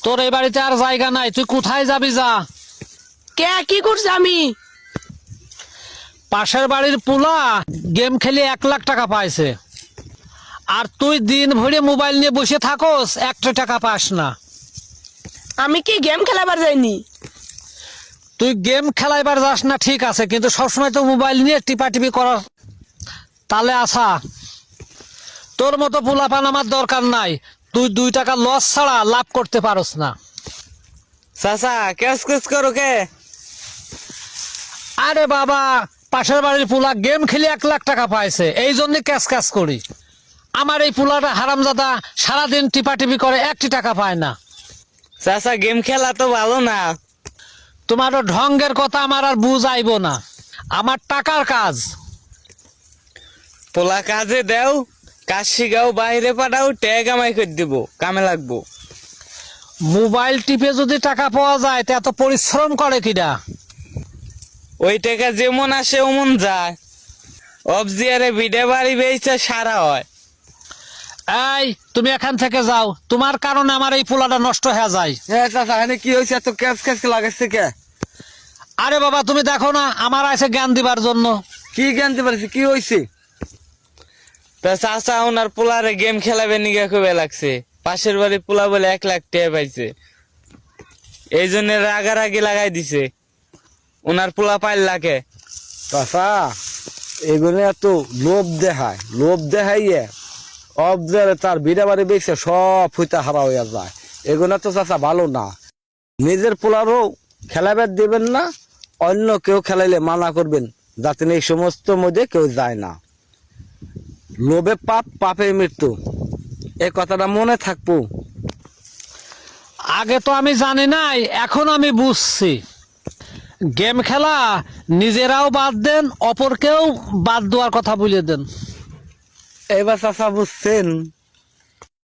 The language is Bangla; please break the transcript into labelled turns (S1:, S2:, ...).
S1: তোর এই বাড়িতে আর জায়গা নাই, তুই কোথায় যাবি যা।
S2: কে কি করছে আমি?
S1: পাশের বাড়ির পুলা গেম খেলে 1 লাখ টাকা পাইছে, আর তুই দিন ভরে মোবাইল নিয়ে বসে থাকোস, 1 টাকা পাস না।
S2: আমি কি গেম খেলাবার যাইনি?
S1: তুই গেম খেলাইবার যাস না ঠিক আছে, কিন্তু সবসময় তো মোবাইল নিয়ে টিপাটিপি করার তালে আসা। তোর মতো পোলাপান আমার দরকার নাই, তুই 2 টাকা লস ছাড়া লাভ করতে পারস না।
S3: চাচা কেস কেস করো কে?
S1: আরে বাবা, পাশের বাড়ির পোলা গেম খেলে 1 লাখ টাকা পাইছে, এই জন্য ক্যাশ ক্যাশ করি। আমার এই পোলাটা হারামজাদা সারাদিন টিপাটিপি করে 1 টাকা পায় না।
S3: চাচা গেম খেলা তো ভালো না।
S1: তোমারও ঢঙ্গের কথা আমার আর বুঝাইব না, আমার টাকার কাজ।
S3: পোলা কাজে দেও, কাজ শিখাও, বাইরে পাঠাও, ট্যাগ আমায় করে দিব, কামে লাগবো।
S1: মোবাইল টিপে যদি টাকা পাওয়া যায় তা এত পরিশ্রম করে কিনা?
S3: ওই টাকা যেমন আসে ওমন যায়। অবজিয়ারে ভিডে বাড়ি বেইছে সারা হয়।
S1: এই তুমি এখান থেকে যাও, তোমার কারণে আমার এই পোলাটা নষ্ট হয়ে যায়।
S4: চাচা এখানে কি হয়েছে? এত ক্যাশ ক্যাশ লাগাচ্ছে কে?
S1: আরে বাবা তুমি দেখো না, আমার আছে জ্ঞান দিবার জন্য।
S4: কি জানতে পারছি কি হয়েছে?
S3: তা চাচা ওনার পোলারে গেম খেলাবে নিগা খুবই লাগছে। পাশের বাড়ি পোলা বলে 1 লাখ টাকা পাইছে, এই জন্য রাগারাগি লাগাই দিছে। ওনার পোলা পাইল লাখে।
S4: চাচা এগুলো এত লোভ দেখাইয়ে অবজারে তার বিড়া বাড়ি বেঁচে সব ফুইতে হারা হইয়া যায়। এগুলো তো চাচা ভালো না। নিজের পোলারও খেলাবার দেবেন না, অন্য কেউ খেলাইলে মানা করবেন, যাতে এই সমস্ত মধ্যে কেউ যায় না। লোভে পাপ, পাপে মৃত্যু, এই কথাটা মনে থাকবো।
S1: আগে তো আমি জানি নাই, এখন আমি বুঝছি। গেম খেলা নিজেরাও বাদ দেন, অপরকেও বাদ দেওয়ার কথা বলে দেন।
S4: এবার চাচা বুঝছেন?